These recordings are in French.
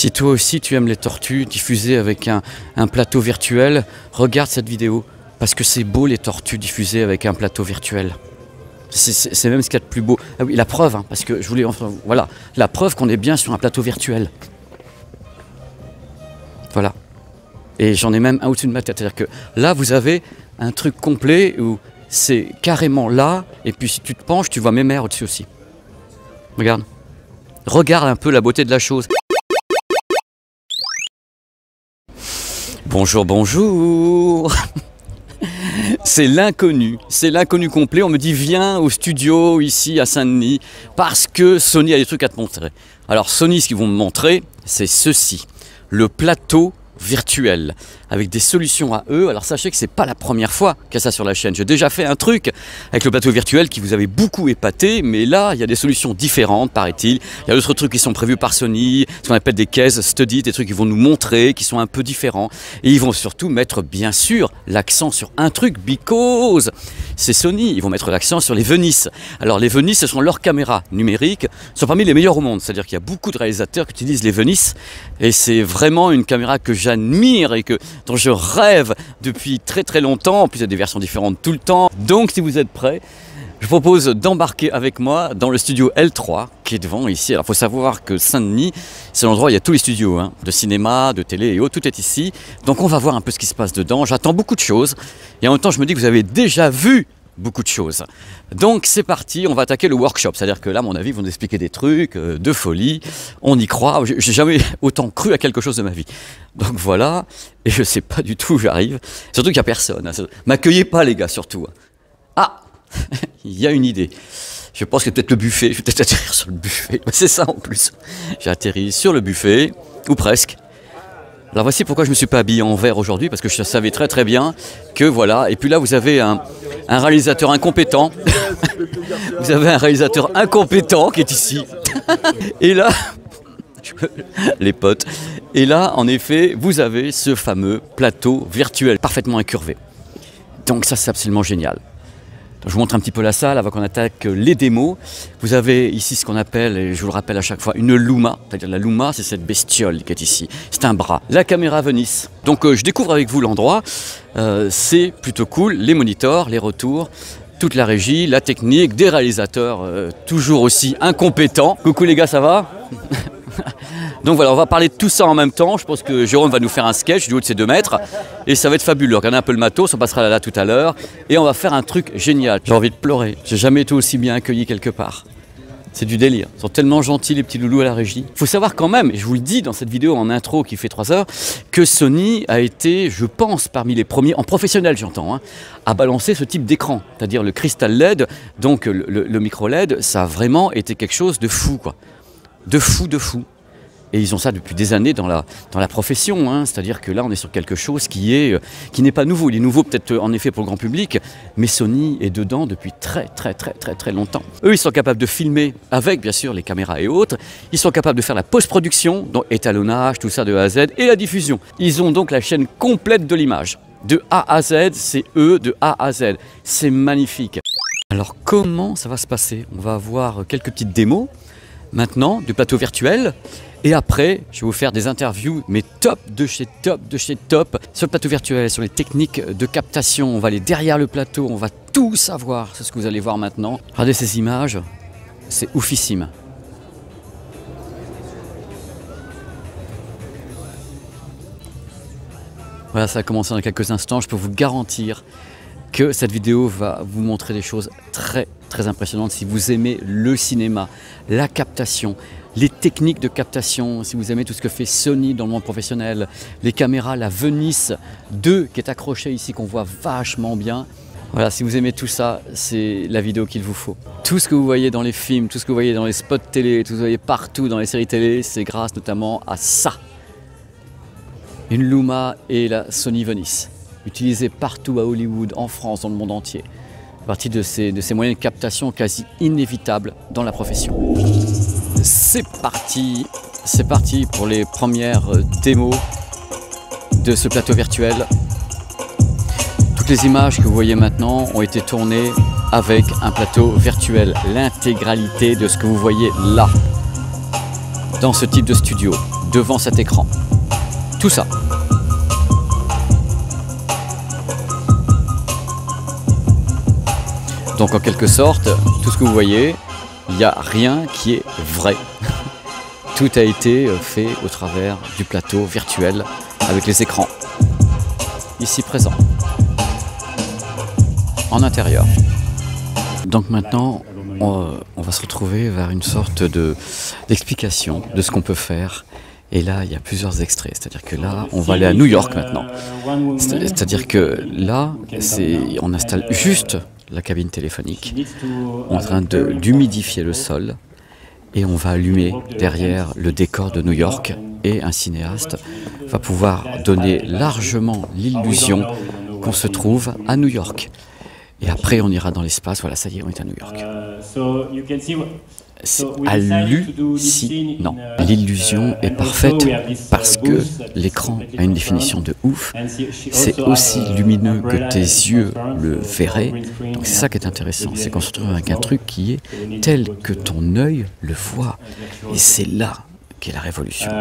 Si toi aussi tu aimes les tortues diffusées avec un plateau virtuel, regarde cette vidéo. Parce que c'est beau les tortues diffusées avec un plateau virtuel. C'est même ce qu'il y a de plus beau. Ah oui, la preuve, hein, parce que je voulais... Enfin, voilà, la preuve qu'on est bien sur un plateau virtuel. Voilà. Et j'en ai même un au-dessus de ma tête. C'est-à-dire que là, vous avez un truc complet où c'est carrément là. Et puis si tu te penches, tu vois mes mères au-dessus aussi. Regarde. Regarde un peu la beauté de la chose. Bonjour, bonjour. C'est l'inconnu complet. On me dit viens au studio ici à Saint-Denis parce que Sony a des trucs à te montrer. Alors Sony, ce qu'ils vont me montrer, c'est ceci, le plateau virtuel avec des solutions à eux. Alors sachez que c'est pas la première fois qu'il y a ça sur la chaîne. J'ai déjà fait un truc avec le plateau virtuel qui vous avait beaucoup épaté, mais là il y a des solutions différentes, paraît-il. Il y a d'autres trucs qui sont prévus par Sony, ce qu'on appelle des case studies, des trucs qu'ils vont nous montrer, qui sont un peu différents. Et ils vont surtout mettre bien sûr l'accent sur un truc, because c'est Sony. Ils vont mettre l'accent sur les Venice. Alors les Venice, ce sont leurs caméras numériques, sont parmi les meilleures au monde. C'est-à-dire qu'il y a beaucoup de réalisateurs qui utilisent les Venice, et c'est vraiment une caméra que j'admire et dont je rêve depuis très très longtemps. En plus, il y a des versions différentes tout le temps. Donc, si vous êtes prêts, je vous propose d'embarquer avec moi dans le studio L3 qui est devant ici. Alors, il faut savoir que Saint-Denis, c'est l'endroit où il y a tous les studios, hein, de cinéma, de télé et autres, tout est ici. Donc, on va voir un peu ce qui se passe dedans. J'attends beaucoup de choses. Et en même temps, je me dis que vous avez déjà vu beaucoup de choses. Donc c'est parti, on va attaquer le workshop. C'est-à-dire que là, à mon avis, ils vont nous expliquer des trucs de folie. On y croit. J'ai jamais autant cru à quelque chose de ma vie. Donc voilà, et je sais pas du tout où j'arrive. Surtout qu'il n'y a personne. Hein. M'accueillez pas, les gars, surtout. Ah, il y a une idée. Je pense que peut-être le buffet. Je vais peut-être atterrir sur le buffet. C'est ça en plus. J'ai atterri sur le buffet, ou presque. Alors voici pourquoi je ne me suis pas habillé en vert aujourd'hui, parce que je savais très très bien que voilà. Et puis là, vous avez un réalisateur incompétent. Vous avez un réalisateur incompétent qui est ici. Et là, les potes. Et là, en effet, vous avez ce fameux plateau virtuel parfaitement incurvé. Donc ça, c'est absolument génial. Donc, je vous montre un petit peu la salle avant qu'on attaque les démos. Vous avez ici ce qu'on appelle, et je vous le rappelle à chaque fois, une Luma. C'est-à-dire la Luma, c'est cette bestiole qui est ici. C'est un bras. La caméra Venice. Donc je découvre avec vous l'endroit. C'est plutôt cool. Les moniteurs, les retours, toute la régie, la technique, des réalisateurs toujours aussi incompétents. Coucou les gars, ça va? Donc voilà, on va parler de tout ça en même temps. Je pense que Jérôme va nous faire un sketch du haut de ses 2 mètres. Et ça va être fabuleux. Regardez un peu le matos, on passera là tout à l'heure. Et on va faire un truc génial. J'ai envie de pleurer. J'ai jamais été aussi bien accueilli quelque part. C'est du délire. Ils sont tellement gentils les petits loulous à la régie. Il faut savoir quand même, et je vous le dis dans cette vidéo en intro qui fait 3 heures, que Sony a été, je pense, parmi les premiers, en professionnel j'entends, hein, à balancer ce type d'écran. C'est-à-dire le Crystal LED, donc le micro LED, ça a vraiment été quelque chose de fou, quoi. De fou, de fou. Et ils ont ça depuis des années dans la profession, hein. C'est-à-dire que là on est sur quelque chose qui n'est pas nouveau. Il est nouveau peut-être en effet pour le grand public, mais Sony est dedans depuis très longtemps. Eux ils sont capables de filmer avec bien sûr les caméras et autres, ils sont capables de faire la post-production, donc étalonnage, tout ça de A à Z, et la diffusion. Ils ont donc la chaîne complète de l'image. De A à Z, c'est eux de A à Z. C'est magnifique. Alors comment ça va se passer? On va avoir quelques petites démos maintenant du plateau virtuel. Et après, je vais vous faire des interviews, mais top de chez top, sur le plateau virtuel, sur les techniques de captation. On va aller derrière le plateau, on va tout savoir. C'est ce que vous allez voir maintenant. Regardez ces images, c'est oufissime. Voilà, ça va commencer dans quelques instants. Je peux vous garantir que cette vidéo va vous montrer des choses très impressionnantes si vous aimez le cinéma, la captation, les techniques de captation, si vous aimez tout ce que fait Sony dans le monde professionnel, les caméras, la Venice 2 qui est accrochée ici, qu'on voit vachement bien. Voilà, si vous aimez tout ça, c'est la vidéo qu'il vous faut. Tout ce que vous voyez dans les films, tout ce que vous voyez dans les spots télé, tout ce que vous voyez partout dans les séries télé, c'est grâce notamment à ça. Une Luma et la Sony Venice, utilisées partout à Hollywood, en France, dans le monde entier. Partie de ces moyens de captation quasi inévitables dans la profession. C'est parti pour les premières démos de ce plateau virtuel. Toutes les images que vous voyez maintenant ont été tournées avec un plateau virtuel. L'intégralité de ce que vous voyez là. dans ce type de studio, devant cet écran. Tout ça. Donc en quelque sorte, tout ce que vous voyez, il n'y a rien qui est vrai. Tout a été fait au travers du plateau virtuel avec les écrans, ici présents, en intérieur. Donc maintenant, on va se retrouver vers une sorte d'explication de ce qu'on peut faire. Et là, il y a plusieurs extraits. C'est-à-dire que là, on va aller à New York maintenant. C'est-à-dire que là, on installe juste la cabine téléphonique, en train d'humidifier le sol. Et on va allumer derrière le décor de New York. Et un cinéaste va pouvoir donner largement l'illusion qu'on se trouve à New York. Et après, on ira dans l'espace. Voilà, ça y est, on est à New York. Non, l'illusion est parfaite parce que l'écran a une définition de ouf. C'est aussi lumineux que tes yeux le verraient. Donc c'est ça qui est intéressant, c'est qu'on se retrouve avec un truc qui est tel que ton œil le voit. Et c'est là qu'est la révolution.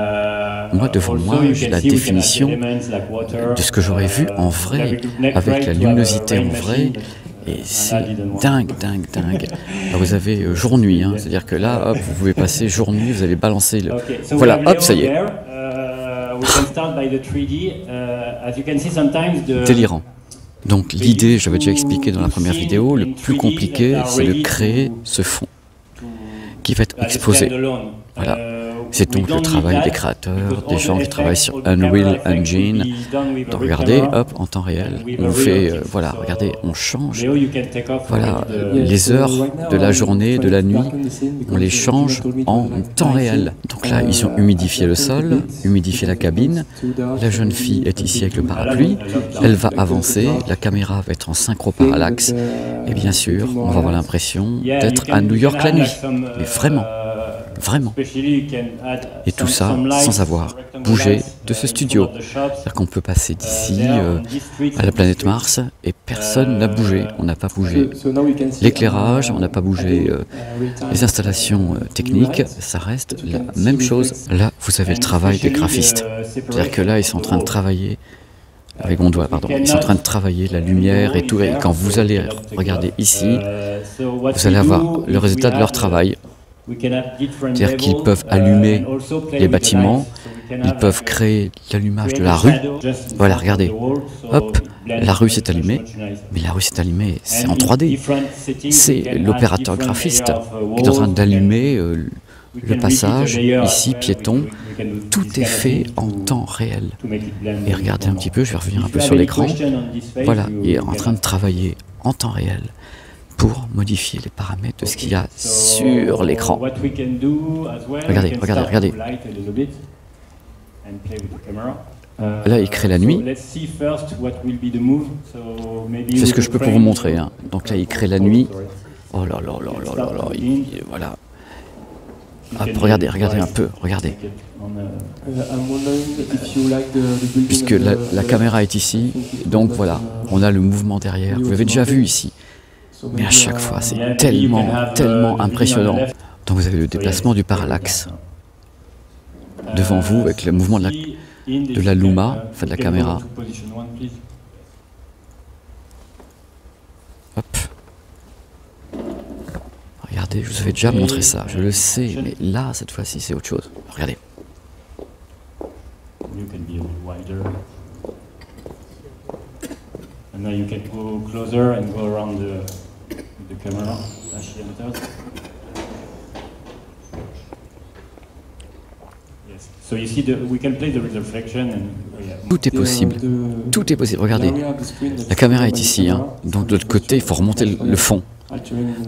Moi, devant moi, j'ai la définition de ce que j'aurais vu en vrai, avec la luminosité en vrai. Et c'est dingue, dingue, dingue. Alors vous avez jour-nuit, hein, c'est-à-dire que là, hop, vous pouvez passer jour-nuit, vous allez balancer le... Voilà, hop, ça y est. Délirant. Donc l'idée, j'avais déjà expliqué dans la première vidéo, le plus compliqué, c'est de créer ce fond qui va être exposé. Voilà. C'est donc le travail des créateurs, des gens qui travaillent sur Unreal Engine. Donc regardez, hop, en temps réel, on fait, voilà, regardez, on change. Voilà, les heures de la journée, de la nuit, on les change en temps réel. Donc là, ils ont humidifié le sol, humidifié la cabine. La jeune fille est ici avec le parapluie. Elle va avancer, la caméra va être en synchro parallaxe. Et bien sûr, on va avoir l'impression d'être à New York la nuit. Mais vraiment. Vraiment. Et tout ça sans avoir bougé de ce studio. C'est-à-dire qu'on peut passer d'ici à la planète Mars et personne n'a bougé. On n'a pas bougé l'éclairage, on n'a pas bougé les installations techniques. Ça reste la même chose. Là, vous avez le travail des graphistes. C'est-à-dire que là, ils sont en train de travailler avec mon doigt, pardon. Ils sont en train de travailler la lumière et tout. Et quand vous allez regarder ici, vous allez avoir le résultat de leur travail. C'est-à-dire qu'ils peuvent allumer les bâtiments, ils peuvent créer l'allumage de la rue. Voilà, regardez, hop, la rue s'est allumée, mais la rue s'est allumée, c'est en 3D. C'est l'opérateur graphiste qui est en train d'allumer le passage, ici, piéton. Tout est fait en temps réel. Et regardez un petit peu, je vais revenir un peu sur l'écran. Voilà, il est en train de travailler en temps réel pour modifier les paramètres de ce qu'il y a sur l'écran. Regardez, regardez, regardez. Là, il crée la nuit. C'est ce que je peux pour vous montrer. Hein. Donc là, il crée la nuit. Oh là là là là là là. Voilà. Hop, regardez, regardez un peu, regardez. Puisque la caméra est ici, donc voilà, on a le mouvement derrière. Vous l'avez déjà vu ici. Mais à chaque fois, c'est tellement, tellement impressionnant. Donc vous avez le déplacement du parallaxe devant vous avec le mouvement de la Luma, enfin de la caméra. Hop. Regardez, je vous avais déjà montré ça, je le sais, mais là, cette fois-ci, c'est autre chose. Regardez. And now you can go closer and go around the camera as she enters. Yes. So you see, we can play the reflection and tout est possible. Tout est possible. Regardez, la caméra est ici, hein. Donc de l'autre côté, il faut remonter le fond.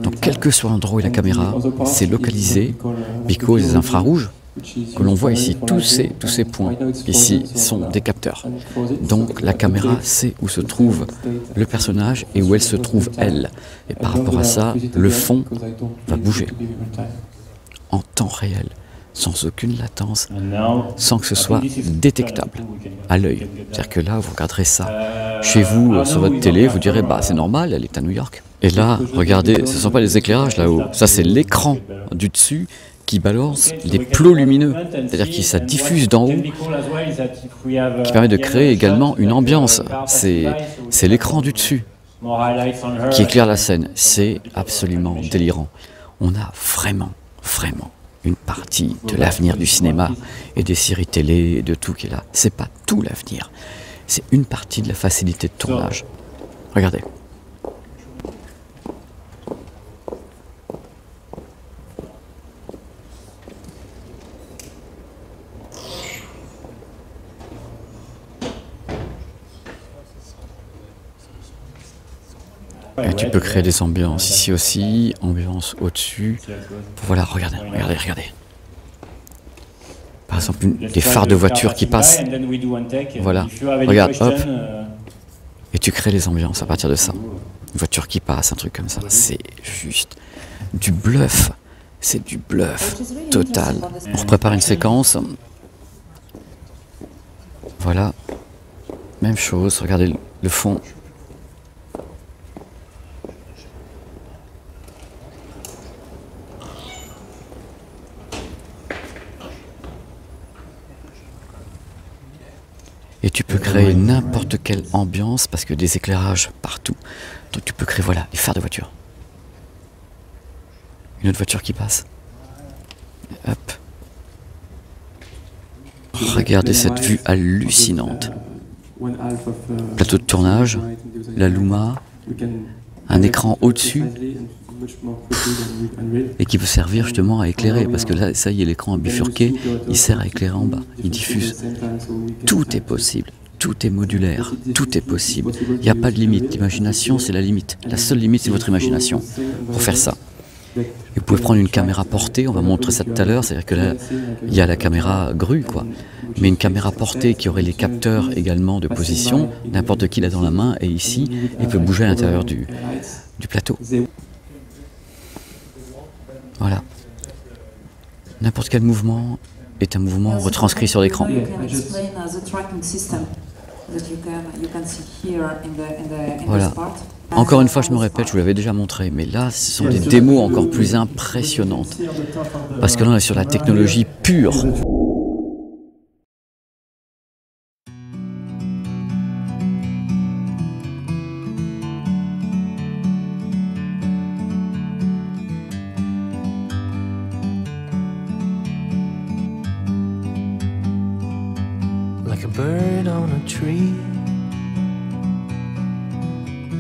Donc quel que soit l'endroit où est la caméra, c'est localisé, because les infrarouges que l'on voit ici, tous ces points ici sont des capteurs. Donc la caméra sait où se trouve le personnage et où elle se trouve elle. Et par rapport à ça, le fond va bouger en temps réel, sans aucune latence, sans que ce soit détectable à l'œil. C'est-à-dire que là, vous regarderez ça chez vous, sur votre télé, vous direz, bah c'est normal, elle est à New York. Et là, regardez, ce ne sont pas les éclairages là-haut, ça c'est l'écran du dessus qui balance des plots lumineux, c'est-à-dire que ça diffuse d'en haut, qui permet de créer également une ambiance. C'est l'écran du dessus qui éclaire la scène. C'est absolument délirant. On a vraiment une partie de l'avenir du cinéma et des séries télé et de tout qui est là. C'est pas tout l'avenir. C'est une partie de la facilité de tournage. Regardez. Et tu peux créer des ambiances ici aussi, ambiance au-dessus. Voilà, regardez. Par exemple, des phares de voiture qui passent. Voilà, regarde, hop. Et tu crées les ambiances à partir de ça. Une voiture qui passe, un truc comme ça. C'est juste du bluff. C'est du bluff total. On prépare une séquence. Voilà. Même chose, regardez le fond. Et tu peux créer n'importe quelle ambiance parce que des éclairages partout. Donc tu peux créer, voilà, les phares de voiture. Une autre voiture qui passe. Hop. Regardez cette vue hallucinante. Plateau de tournage, la Luma, un écran au-dessus et qui peut servir justement à éclairer parce que là, ça y est, l'écran a bifurqué, il sert à éclairer en bas, il diffuse. Tout est possible, tout est modulaire, tout est possible. Il n'y a pas de limite, l'imagination c'est la limite. La seule limite c'est votre imagination pour faire ça. Et vous pouvez prendre une caméra portée, on va montrer ça tout à l'heure, c'est-à-dire que là, il y a la caméra grue, quoi. Mais une caméra portée qui aurait les capteurs également de position, n'importe qui l'a dans la main, et ici, il peut bouger à l'intérieur du plateau. Voilà. N'importe quel mouvement est un mouvement retranscrit sur l'écran. Voilà. Encore une fois, je me répète, je vous l'avais déjà montré, mais là, ce sont des démos encore plus impressionnantes. Parce que là, on est sur la technologie pure. Like a bird on a tree,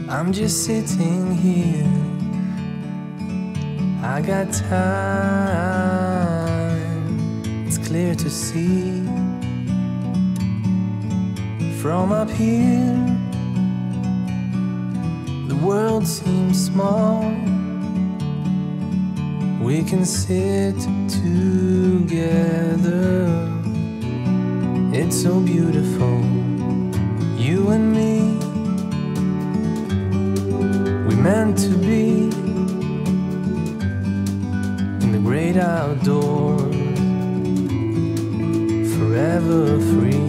I'm just sitting here. I got time, it's clear to see. From up here, the world seems small. We can sit together. It's so beautiful, you and me. We meant to be in the great outdoors, forever free.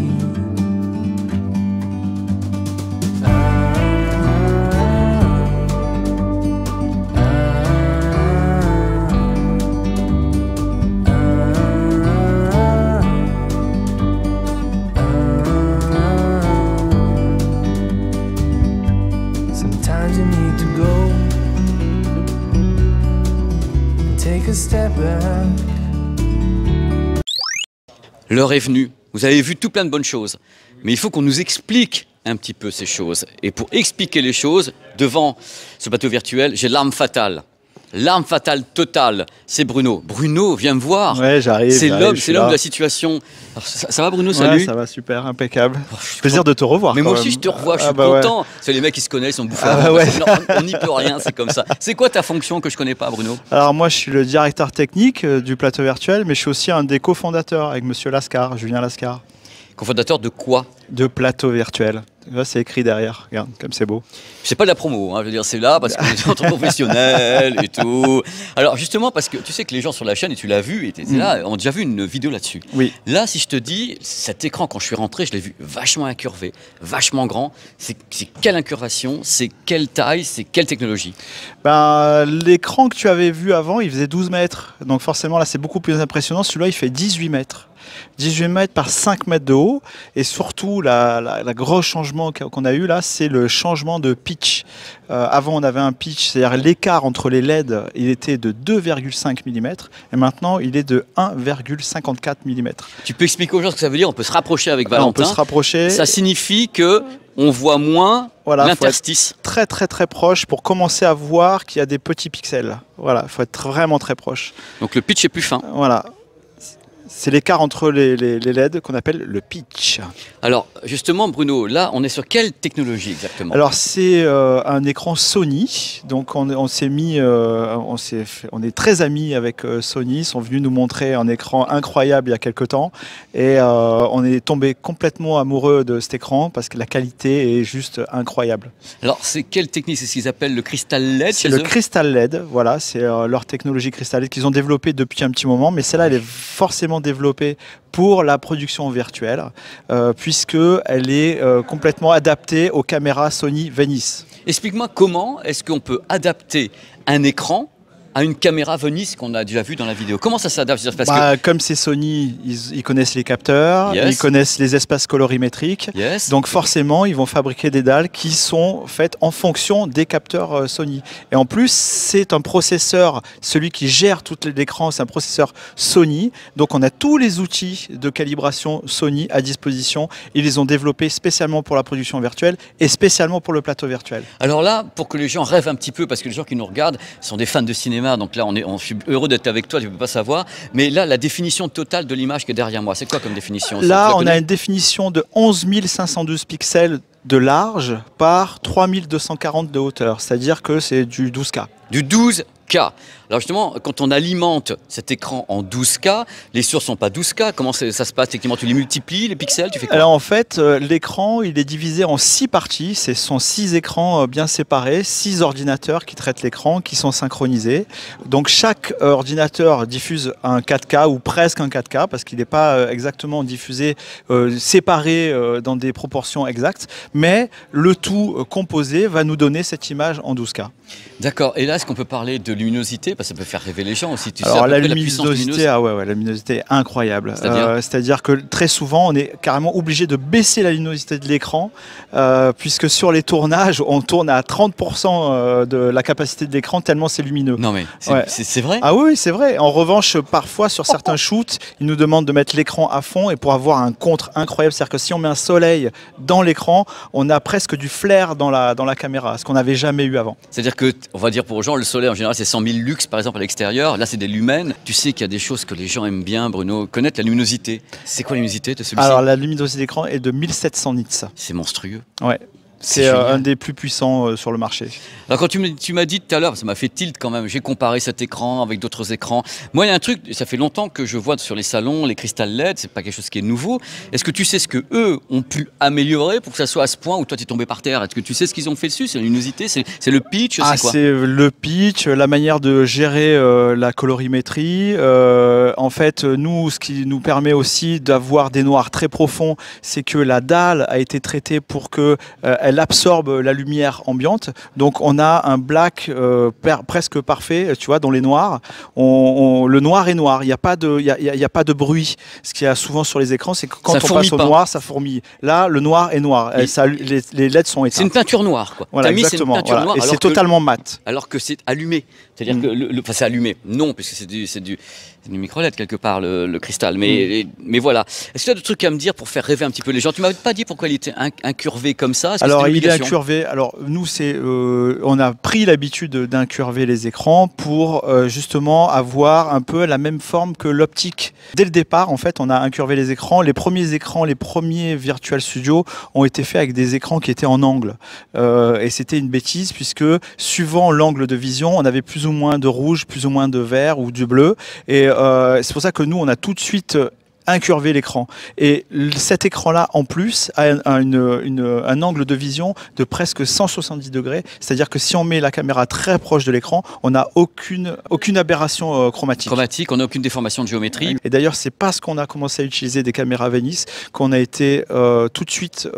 Sometimes you need to go and take a step back. L'heure est venue. Vous avez vu tout plein de bonnes choses. Mais il faut qu'on nous explique un petit peu ces choses. Et pour expliquer les choses, devant ce plateau virtuel, j'ai l'arme fatale. L'arme fatale totale, c'est Bruno. Bruno, viens me voir. Ouais, j'arrive. C'est l'homme de la situation. Alors, ça va Bruno, salut. Ouais, ça va super, impeccable. Plaisir de te revoir. Mais moi aussi même. je te revois, je suis content. Ouais. C'est les mecs qui se connaissent, ils sont bouffés. On n'y peut rien, c'est comme ça. C'est quoi ta fonction que je connais pas, Bruno? Alors moi je suis le directeur technique du plateau virtuel, mais je suis aussi un des cofondateurs avec monsieur Lascar, Julien Lascar. Cofondateur de quoi? De plateau virtuel. Là, c'est écrit derrière. Regarde, comme c'est beau. C'est pas de la promo, hein, je veux dire, c'est là parce qu'on est entre professionnels et tout. Alors justement, parce que tu sais que les gens sur la chaîne, et tu l'as vu, et t'es là, ont déjà vu une vidéo là-dessus. Oui. Là, si je te dis, cet écran, quand je suis rentré, je l'ai vu vachement incurvé, vachement grand. C'est quelle incurvation, c'est quelle taille, c'est quelle technologie? Ben, l'écran que tu avais vu avant, il faisait 12 mètres. Donc forcément, là, c'est beaucoup plus impressionnant. Celui-là, il fait 18 mètres. 18 mètres par 5 mètres de haut. Et surtout, la gros changement qu'on a eu là, c'est le changement de pitch. Avant, on avait un pitch, c'est-à-dire l'écart entre les LED, il était de 2,5 mm. Et maintenant, il est de 1,54 mm. Tu peux expliquer aux gens ce que ça veut dire? On peut se rapprocher avec Valentin. On peut se rapprocher. Ça signifie que on voit moins l'interstice. Très très très proche pour commencer à voir qu'il y a des petits pixels. Voilà, il faut être vraiment très proche. Donc le pitch est plus fin. Voilà. C'est l'écart entre les LED qu'on appelle le pitch. Alors justement Bruno, là on est sur quelle technologie exactement? Alors c'est un écran Sony, donc on s'est mis, on est très amis avec Sony, ils sont venus nous montrer un écran incroyable il y a quelques temps et on est tombé complètement amoureux de cet écran parce que la qualité est juste incroyable. Alors c'est quelle technique? C'est ce qu'ils appellent le Crystal LED? C'est le Crystal LED, voilà, c'est leur technologie Crystal LED qu'ils ont développée depuis un petit moment, mais celle-là elle est forcément développée pour la production virtuelle, puisqu'elle est complètement adaptée aux caméras Sony Venice. Explique-moi comment est-ce qu'on peut adapter un écran à une caméra Venice qu'on a déjà vu dans la vidéo. Comment ça s'adapte? Comme c'est Sony, ils connaissent les capteurs, ils connaissent les espaces colorimétriques, donc forcément ils vont fabriquer des dalles qui sont faites en fonction des capteurs Sony. Et en plus c'est un processeur, celui qui gère tout l'écran, c'est un processeur Sony, donc on a tous les outils de calibration Sony à disposition. Ils les ont développés spécialement pour la production virtuelle et spécialement pour le plateau virtuel. Alors là, pour que les gens rêvent un petit peu, parce que les gens qui nous regardent sont des fans de cinéma, donc là je suis heureux d'être avec toi, tu ne peux pas savoir, mais là la définition totale de l'image qui est derrière moi, c'est quoi comme définition? Là on a une définition de 11 512 pixels de large par 3240 de hauteur, c'est-à-dire que c'est du 12K. Du 12K. Alors justement, quand on alimente cet écran en 12K, les sources sont pas 12K, comment ça se passe techniquement? Tu les multiplies, les pixels, tu fais quoi? Alors en fait, l'écran, il est divisé en 6 parties, ce sont 6 écrans bien séparés, 6 ordinateurs qui traitent l'écran, qui sont synchronisés. Donc chaque ordinateur diffuse un 4K ou presque un 4K, parce qu'il n'est pas exactement diffusé, séparé dans des proportions exactes, mais le tout composé va nous donner cette image en 12K. D'accord, et là est-ce qu'on peut parler de luminosité? Parce que ça peut faire rêver les gens aussi. Alors la luminosité, la luminosité est incroyable. C'est-à-dire que très souvent on est carrément obligé de baisser la luminosité de l'écran, puisque sur les tournages on tourne à 30% de la capacité de l'écran tellement c'est lumineux. Non mais c'est vrai? Ah oui, c'est vrai. En revanche, parfois sur certains shoots, ils nous demandent de mettre l'écran à fond et pour avoir un contre incroyable, c'est-à-dire que si on met un soleil dans l'écran, on a presque du flair dans la caméra, ce qu'on n'avait jamais eu avant. C'est-à-dire que, on va dire pour les gens, le soleil en général c'est 100 000 lux par exemple à l'extérieur, là c'est des lumens. Tu sais qu'il y a des choses que les gens aiment bien, Bruno, connaître la luminosité. C'est quoi la luminosité de celui-ci? Alors la luminosité d'écran est de 1700 nits. C'est monstrueux. Ouais. C'est un des plus puissants sur le marché. Alors quand tu m'as dit tout à l'heure, ça m'a fait tilt quand même, j'ai comparé cet écran avec d'autres écrans. Moi il y a un truc, ça fait longtemps que je vois sur les salons les Crystal LED, c'est pas quelque chose qui est nouveau. Est-ce que tu sais ce que eux ont pu améliorer pour que ça soit à ce point où toi tu es tombé par terre? Est-ce que tu sais ce qu'ils ont fait dessus? C'est la luminosité, c'est le pitch, c'est quoi? C'est le pitch, la manière de gérer la colorimétrie. En fait, nous, ce qui nous permet aussi d'avoir des noirs très profonds, c'est que la dalle a été traitée pour que elle absorbe la lumière ambiante. Donc on a un black presque parfait, tu vois, dans les noirs. Le noir est noir, il n'y a pas de bruit. Ce qu'il y a souvent sur les écrans, c'est que quand on passe au noir, ça fourmille. Là, le noir est noir. Les LED sont éteints. C'est une peinture noire, quoi. Voilà, exactement. Noire, et c'est totalement mat. Alors que c'est allumé. C'est-à-dire que enfin, c'est allumé. Non, puisque c'est du micro-LED quelque part, le cristal. Mais voilà. Est-ce que tu as d'autres trucs à me dire pour faire rêver un petit peu les gens? Tu m'avais pas dit pourquoi il était incurvé comme ça? Alors il est incurvé. Alors nous, on a pris l'habitude d'incurver les écrans pour justement avoir un peu la même forme que l'optique. Dès le départ, en fait, on a incurvé les écrans. Les premiers Virtual Studio ont été faits avec des écrans qui étaient en angle. Et c'était une bêtise puisque suivant l'angle de vision, on avait plus ou moins de rouge, plus ou moins de vert ou du bleu. Et c'est pour ça que nous, on a tout de suite incurver l'écran. Et cet écran-là, en plus, a un angle de vision de presque 170 degrés. C'est-à-dire que si on met la caméra très proche de l'écran, on n'a aucune aberration chromatique. On n'a aucune déformation de géométrie. Et d'ailleurs, c'est parce qu'on a commencé à utiliser des caméras Venice qu'on a été tout de suite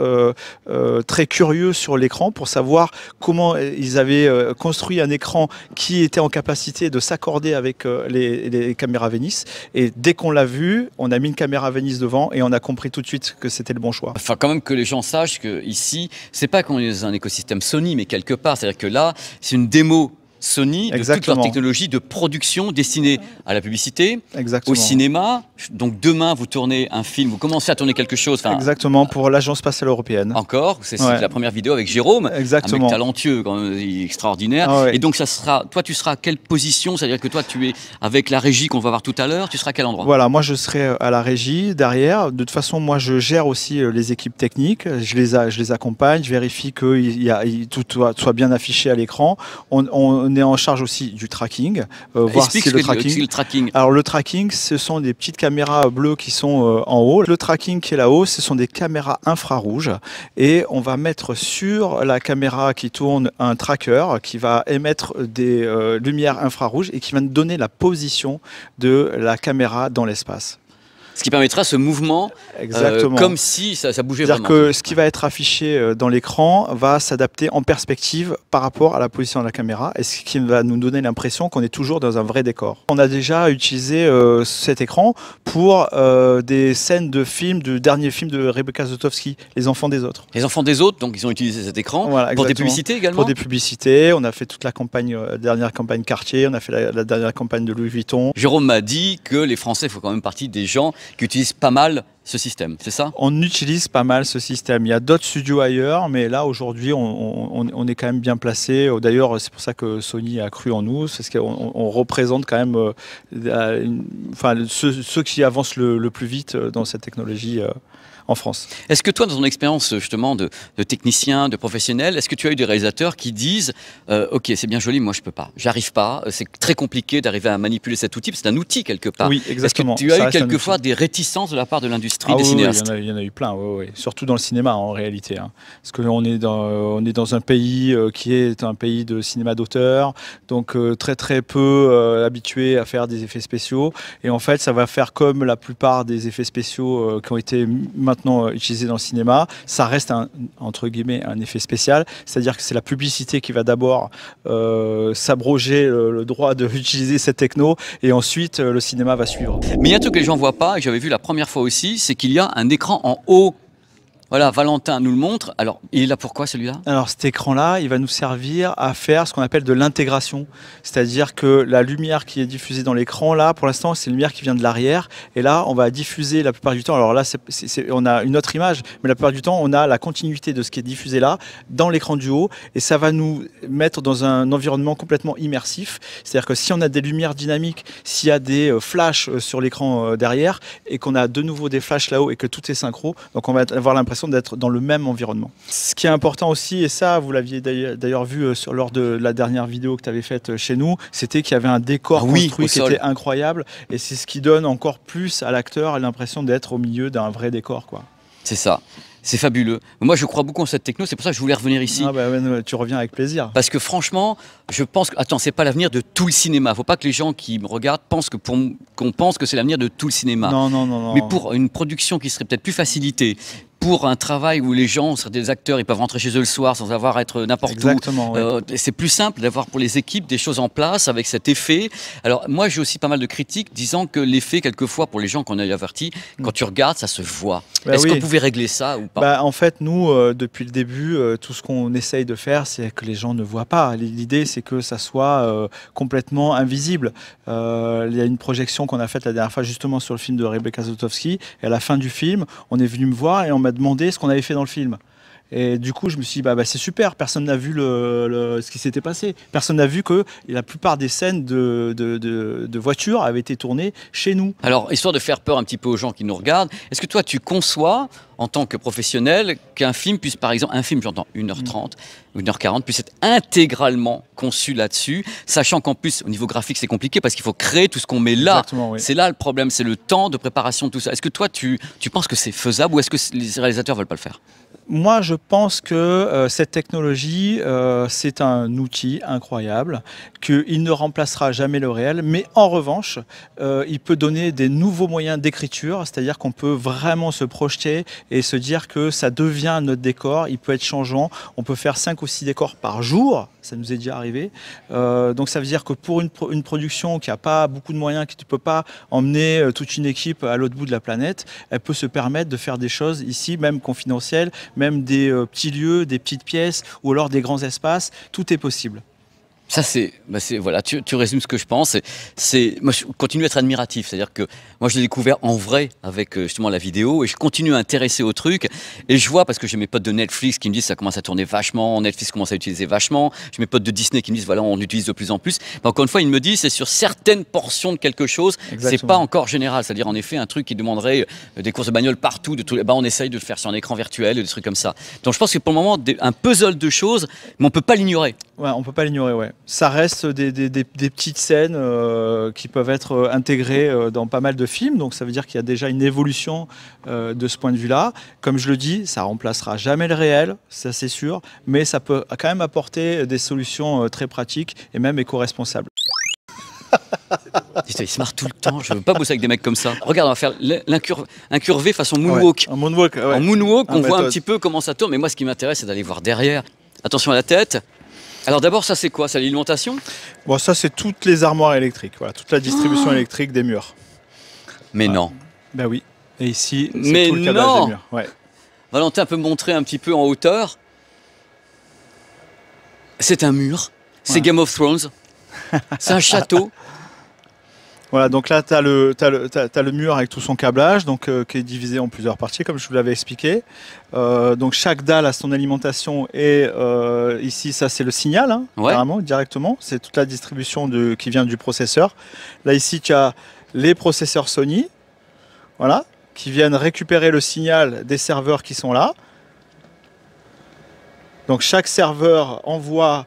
très curieux sur l'écran pour savoir comment ils avaient construit un écran qui était en capacité de s'accorder avec les caméras Venice. Et dès qu'on l'a vu, on a mis une caméra Venice devant et on a compris tout de suite que c'était le bon choix. Enfin, quand même que les gens sachent que ici, c'est pas qu'on est dans un écosystème Sony, mais quelque part, c'est-à-dire que là, c'est une démo Sony de toute leur technologie de production destinée à la publicité, au cinéma. Donc demain, vous tournez un film, vous commencez à tourner quelque chose. Exactement, pour l'Agence spatiale européenne. Encore, c'est la première vidéo avec Jérôme, un mec talentueux, quand même, extraordinaire. Ah ouais. Et donc, ça sera, toi, tu seras à quelle position? C'est-à-dire que toi, tu es avec la régie qu'on va voir tout à l'heure, tu seras à quel endroit? Voilà, moi je serai à la régie, derrière. De toute façon, moi je gère aussi les équipes techniques, je les accompagne, je vérifie que tout soit bien affiché à l'écran. On est en charge aussi du tracking. Voir si le tracking. Alors le tracking, ce sont des petites caméras bleues qui sont en haut. Le tracking qui est là-haut, ce sont des caméras infrarouges. Et on va mettre sur la caméra qui tourne un tracker qui va émettre des lumières infrarouges et qui va nous donner la position de la caméra dans l'espace. Ce qui permettra ce mouvement comme si ça bougeait vraiment. C'est-à-dire que ce qui va être affiché dans l'écran va s'adapter en perspective par rapport à la position de la caméra et ce qui va nous donner l'impression qu'on est toujours dans un vrai décor. On a déjà utilisé cet écran pour des scènes de films, du dernier film de Rebecca Zlotowski, Les Enfants des Autres. Les Enfants des Autres, donc ils ont utilisé cet écran pour des publicités également. Pour des publicités, on a fait toute la campagne, dernière campagne Cartier, on a fait la dernière campagne de Louis Vuitton. Jérôme m'a dit que les Français font quand même partie des gens qui utilisent pas mal ce système, c'est ça? On utilise pas mal ce système. Il y a d'autres studios ailleurs, mais là aujourd'hui on est quand même bien placé. D'ailleurs c'est pour ça que Sony a cru en nous, parce qu'on représente quand même ceux qui avancent le plus vite dans cette technologie en France. Est-ce que toi, dans ton expérience justement de technicien, de professionnel, est-ce que tu as eu des réalisateurs qui disent ok, c'est bien joli, moi je peux pas, j'arrive pas, c'est très compliqué d'arriver à manipuler cet outil, c'est un outil quelque part. Oui, exactement. Est-ce que tu as eu quelquefois des réticences de la part de l'industrie des cinéastes? Il y en a eu plein, surtout dans le cinéma en réalité. Hein. Parce qu'on est dans un pays qui est un pays de cinéma d'auteur, donc très peu habitué à faire des effets spéciaux. Et en fait, ça va faire comme la plupart des effets spéciaux qui ont été maintenant utilisé dans le cinéma, ça reste entre guillemets un effet spécial, c'est-à-dire que c'est la publicité qui va d'abord s'abroger le droit d'utiliser cette techno et ensuite le cinéma va suivre. Mais il y a un truc que les gens ne voient pas et j'avais vu la première fois aussi, c'est qu'il y a un écran en haut. Voilà, Valentin nous le montre. Alors, il est là pourquoi celui-là? Alors cet écran-là, il va nous servir à faire ce qu'on appelle de l'intégration. C'est-à-dire que la lumière qui est diffusée dans l'écran, là, pour l'instant, c'est une lumière qui vient de l'arrière. Et là, on va diffuser la plupart du temps. Alors là, on a une autre image, mais la plupart du temps, on a la continuité de ce qui est diffusé là, dans l'écran du haut. Et ça va nous mettre dans un environnement complètement immersif. C'est-à-dire que si on a des lumières dynamiques, s'il y a des flashs sur l'écran derrière, et qu'on a de nouveau des flashs là-haut et que tout est synchro, donc on va avoir l'impression d'être dans le même environnement. Ce qui est important aussi, et ça vous l'aviez d'ailleurs vu lors de la dernière vidéo que tu avais faite chez nous, c'était qu'il y avait un décor construit qui était incroyable et c'est ce qui donne encore plus à l'acteur l'impression d'être au milieu d'un vrai décor, quoi. C'est ça. C'est fabuleux. Moi, je crois beaucoup en cette techno, c'est pour ça que je voulais revenir ici. Ah bah ouais, tu reviens avec plaisir. Parce que franchement, je pense que... Attends, c'est pas l'avenir de tout le cinéma. Faut pas que les gens qui me regardent pensent qu'on pense que c'est l'avenir de tout le cinéma. Non. Mais pour une production qui serait peut-être plus facilitée, pour un travail où les gens seraient des acteurs, ils peuvent rentrer chez eux le soir sans avoir à être n'importe où. Oui. C'est plus simple d'avoir pour les équipes des choses en place avec cet effet. Alors moi j'ai aussi pas mal de critiques disant que l'effet quelquefois pour les gens qu'on a avertis, quand tu regardes ça se voit. Est-ce qu'on pouvait régler ça ou pas? En fait nous depuis le début tout ce qu'on essaye de faire c'est que les gens ne voient pas. L'idée c'est que ça soit complètement invisible. Il y a une projection qu'on a faite la dernière fois justement sur le film de Rebecca Zlotowski et à la fin du film on est venu me voir et on m'a demandé ce qu'on avait fait dans le film. Et du coup, je me suis dit, c'est super, personne n'a vu ce qui s'était passé. Personne n'a vu que la plupart des scènes de voitures avaient été tournées chez nous. Alors, histoire de faire peur un petit peu aux gens qui nous regardent, est-ce que toi, tu conçois, en tant que professionnel, qu'un film puisse, par exemple, un film, j'entends 1h30 ou 1h40, puisse être intégralement conçu là-dessus, sachant qu'en plus, au niveau graphique, c'est compliqué parce qu'il faut créer tout ce qu'on met là. Oui. C'est là le problème, c'est le temps de préparation de tout ça. Est-ce que toi, tu penses que c'est faisable ou est-ce que les réalisateurs ne veulent pas le faire? Moi, je pense que cette technologie, c'est un outil incroyable, qu'il ne remplacera jamais le réel, mais en revanche, il peut donner des nouveaux moyens d'écriture, c'est-à-dire qu'on peut vraiment se projeter et se dire que ça devient notre décor, il peut être changeant, on peut faire 5 ou 6 décors par jour, ça nous est déjà arrivé, donc ça veut dire que pour une production qui n'a pas beaucoup de moyens, qui ne peut pas emmener toute une équipe à l'autre bout de la planète, elle peut se permettre de faire des choses ici, même confidentielles, même des petits lieux, des petites pièces ou alors des grands espaces, tout est possible. Ça, voilà, tu résumes ce que je pense. Moi, je continue à être admiratif. C'est-à-dire que moi, je l'ai découvert en vrai avec justement la vidéo et je continue à intéresser au truc. Et je vois, parce que j'ai mes potes de Netflix qui me disent que ça commence à tourner vachement, Netflix commence à utiliser vachement. J'ai mes potes de Disney qui me disent voilà, on utilise de plus en plus. Mais encore une fois, ils me disent c'est sur certaines portions de quelque chose. C'est pas encore général. C'est-à-dire en effet, un truc qui demanderait des courses de bagnole partout, on essaye de le faire sur un écran virtuel, des trucs comme ça. Donc je pense que pour le moment, un puzzle de choses, mais on peut pas l'ignorer. Ouais, on peut pas l'ignorer, ouais. Ça reste des petites scènes qui peuvent être intégrées dans pas mal de films, donc ça veut dire qu'il y a déjà une évolution de ce point de vue-là. Comme je le dis, ça remplacera jamais le réel, ça c'est sûr, mais ça peut quand même apporter des solutions très pratiques et même éco-responsables. Il se marre tout le temps, je veux pas bosser avec des mecs comme ça. Regarde, on va faire incurvé façon moonwalk. Ouais, un moonwalk, ouais. En moonwalk, on voit un petit peu comment ça tourne, mais moi ce qui m'intéresse c'est d'aller voir derrière. Attention à la tête. Alors d'abord, ça c'est quoi? C'est l'alimentation? Bon, ça c'est toutes les armoires électriques, voilà, toute la distribution électrique des murs. Mais non. Ben oui. Et ici, c'est tout le câblage des murs. Ouais. Valentin peut me montrer un petit peu en hauteur. C'est un mur. C'est Game of Thrones. C'est un château. Voilà, donc là, tu as le mur avec tout son câblage, donc, qui est divisé en plusieurs parties, comme je vous l'avais expliqué. Donc chaque dalle a son alimentation et ici, ça c'est le signal, hein, carrément, directement. C'est toute la distribution qui vient du processeur. Là, ici, tu as les processeurs Sony, voilà, qui viennent récupérer le signal des serveurs qui sont là. Donc chaque serveur envoie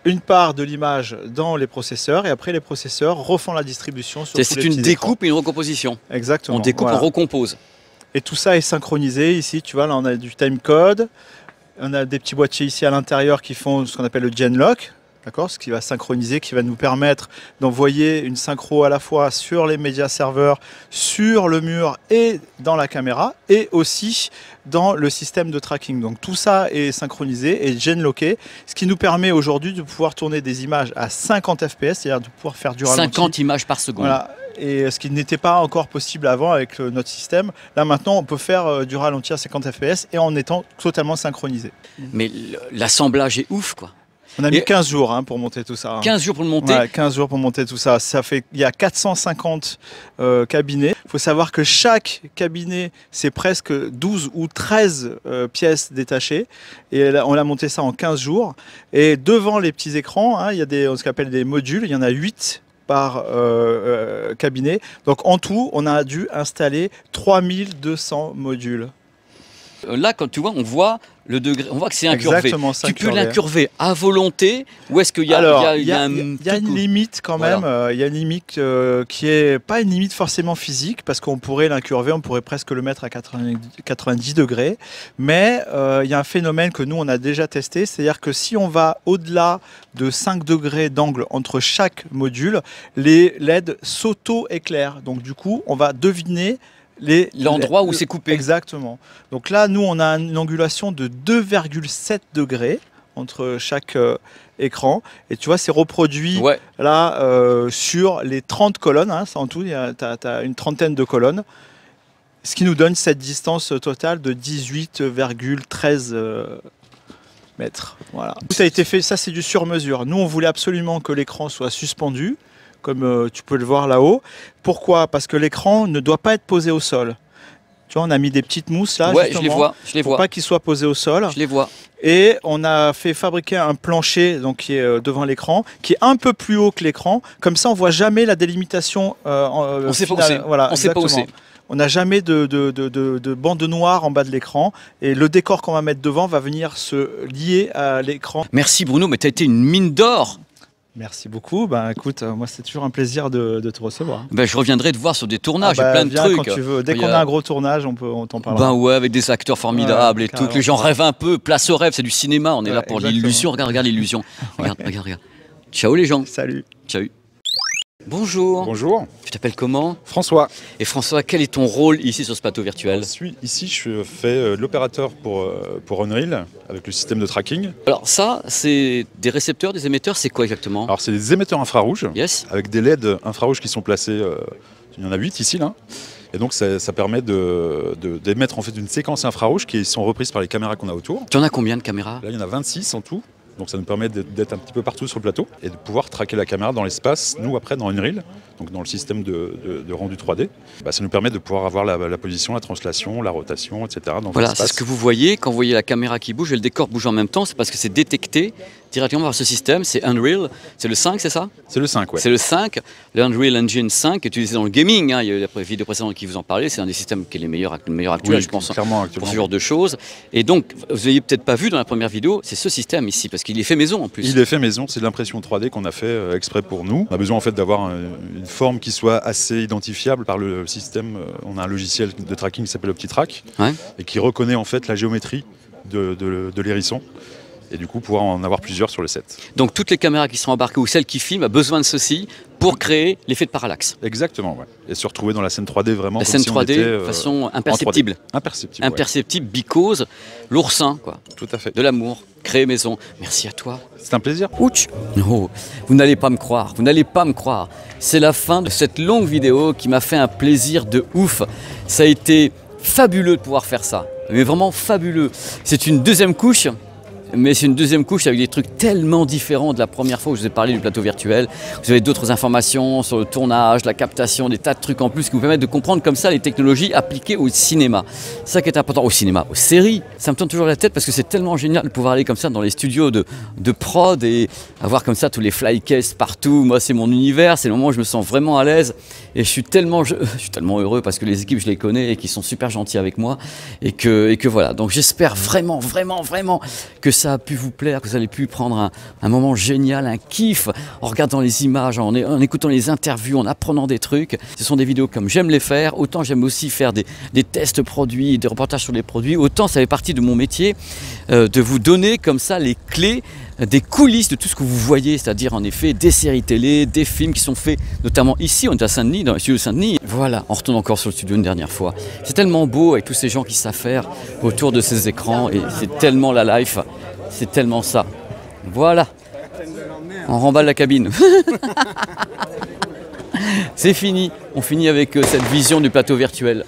une part de l'image dans les processeurs et après les processeurs refont la distribution sur tous les petits écrans. C'est une découpe et une recomposition. Exactement. On découpe, on recompose. Et tout ça est synchronisé. Ici, tu vois, là on a du timecode. On a des petits boîtiers ici à l'intérieur qui font ce qu'on appelle le Genlock. D'accord, ce qui va synchroniser, qui va nous permettre d'envoyer une synchro à la fois sur les médias serveurs, sur le mur et dans la caméra, et aussi dans le système de tracking. Donc tout ça est synchronisé et genlocké, ce qui nous permet aujourd'hui de pouvoir tourner des images à 50 fps, c'est-à-dire de pouvoir faire du ralenti. 50 images par seconde. Voilà. Et ce qui n'était pas encore possible avant avec notre système. Là maintenant, on peut faire du ralenti à 50 fps et en étant totalement synchronisé. Mais l'assemblage est ouf, quoi. On a mis 15 jours pour monter tout ça. 15 jours pour le monter? Ouais, 15 jours pour monter tout ça. Il y a 450 cabinets. Il faut savoir que chaque cabinet, c'est presque 12 ou 13 pièces détachées. Et on a monté ça en 15 jours. Et devant les petits écrans, il y a ce qu'on appelle des modules. Il y en a 8 par cabinet. Donc en tout, on a dû installer 3200 modules. Là, quand tu vois, on voit le degré, on voit que c'est incurvé. Tu peux l'incurver à volonté ou est-ce qu'il y a, il y a une limite quand même. Il y a une limite qui est pas une limite forcément physique parce qu'on pourrait l'incurver, on pourrait presque le mettre à 90 degrés. Mais il y a un phénomène que nous on a déjà testé, c'est-à-dire que si on va au-delà de 5 degrés d'angle entre chaque module, les LED s'auto-éclairent. Donc du coup, on va deviner l'endroit où c'est coupé. Exactement. Donc là, nous, on a une angulation de 2,7 degrés entre chaque écran. Et tu vois, c'est reproduit là sur les 30 colonnes. Hein, en tout, tu as une trentaine de colonnes. Ce qui nous donne cette distance totale de 18,13 mètres. Voilà. Ça a été fait, ça c'est du sur-mesure. Nous, on voulait absolument que l'écran soit suspendu, comme tu peux le voir là-haut. Pourquoi? Parce que l'écran ne doit pas être posé au sol. Tu vois, on a mis des petites mousses là, Ouais, justement, je les pour vois. pas qu'ils soient posés au sol. Je les vois. Et on a fait fabriquer un plancher donc, qui est devant l'écran, qui est un peu plus haut que l'écran. Comme ça, on voit jamais la délimitation. On sait pas où c'est. Voilà, On sait pas où exactement. c'est. On n'a jamais de bande noire en bas de l'écran. Et le décor qu'on va mettre devant va venir se lier à l'écran. Merci Bruno, mais tu as été une mine d'or. Merci beaucoup. Ben, écoute, moi, c'est toujours un plaisir de te recevoir. Ben, je reviendrai te voir sur des tournages, Ah bah, plein de viens trucs. quand tu veux. Dès qu'on a un gros tournage, on t'en parlera. Ben ouais, avec des acteurs formidables Ouais, et tout, que les gens rêvent un peu. Place au rêve, c'est du cinéma, on est Ouais, là pour exactement. l'illusion. Regarde l'illusion. Regarde. Ciao les gens. Salut. Ciao. Bonjour. Bonjour, Tu t'appelles comment? François. Et François, quel est ton rôle ici sur ce plateau virtuel? Je fais l'opérateur pour Unreal avec le système de tracking. Alors ça, c'est des récepteurs, des émetteurs, c'est quoi exactement? Alors c'est des émetteurs infrarouges Yes. avec des LED infrarouges qui sont placés, il y en a 8 ici là. Et donc ça permet d'émettre en fait une séquence infrarouge qui sont reprises par les caméras qu'on a autour. Tu en as combien de caméras? Là il y en a 26 en tout. Donc ça nous permet d'être un petit peu partout sur le plateau et de pouvoir traquer la caméra dans l'espace, nous après dans Unreal, donc dans le système de rendu 3D. Bah, ça nous permet de pouvoir avoir la position, la translation, la rotation, etc. dans Voilà, l'espace. c'est ce que vous voyez, quand vous voyez la caméra qui bouge et le décor bouge en même temps, c'est parce que c'est détecté directement par ce système, c'est Unreal, c'est le 5, c'est ça? C'est le 5, ouais. C'est le 5, le Unreal Engine 5, utilisé dans le gaming, hein. Il y a eu la vidéo précédente qui vous en parlait, c'est un des systèmes qui est le meilleur actuel, Oui, je pense, clairement, pour ce genre de choses. Et donc, vous n'avez peut-être pas vu dans la première vidéo, c'est ce système ici, parce qu'il est fait maison en plus. Il est fait maison, c'est de l'impression 3D qu'on a fait exprès pour nous. On a besoin en fait d'avoir une forme qui soit assez identifiable par le système. On a un logiciel de tracking qui s'appelle OptiTrack Ouais. et qui reconnaît en fait la géométrie de l'hérisson. Et du coup pouvoir en avoir plusieurs sur le set. Donc toutes les caméras qui sont embarquées ou celles qui filment ont besoin de ceci pour créer l'effet de parallaxe. Exactement, ouais. Et se retrouver dans la scène 3D vraiment La comme scène si on 3D était, de façon imperceptible. Imperceptible, ouais. Imperceptible, because, l'oursin, quoi. Tout à fait. De l'amour, créé maison. Merci à toi. C'est un plaisir. Ouch. Oh, vous n'allez pas me croire, vous n'allez pas me croire. C'est la fin de cette longue vidéo qui m'a fait un plaisir de ouf. Ça a été fabuleux de pouvoir faire ça, mais vraiment fabuleux. C'est une deuxième couche. Mais c'est une deuxième couche avec des trucs tellement différents de la première fois où je vous ai parlé du plateau virtuel. Vous avez d'autres informations sur le tournage, la captation, des tas de trucs en plus qui vous permettent de comprendre comme ça les technologies appliquées au cinéma. C'est ça qui est important, au cinéma, aux séries. Ça me tourne toujours la tête parce que c'est tellement génial de pouvoir aller comme ça dans les studios de prod et avoir comme ça tous les flycases partout. Moi, c'est mon univers, c'est le moment où je me sens vraiment à l'aise et je suis tellement heureux parce que les équipes, je les connais et qu'ils sont super gentils avec moi et que voilà. Donc j'espère vraiment que ça a pu vous plaire, que vous allez pu prendre un moment génial, un kiff en regardant les images, en écoutant les interviews, en apprenant des trucs. Ce sont des vidéos comme j'aime les faire, autant j'aime aussi faire des tests produits, des reportages sur les produits, autant ça fait partie de mon métier de vous donner comme ça les clés des coulisses de tout ce que vous voyez, c'est-à-dire en effet des séries télé, des films qui sont faits, notamment ici, on est à Saint-Denis, dans le studio de Saint-Denis. Voilà, on retourne encore sur le studio une dernière fois. C'est tellement beau avec tous ces gens qui savent faire autour de ces écrans et c'est tellement la life, c'est tellement ça. Voilà, on remballe la cabine. C'est fini, on finit avec cette vision du plateau virtuel,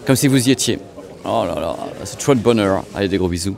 comme si vous y étiez. Oh là là, c'est trop de bonheur. Allez, des gros bisous.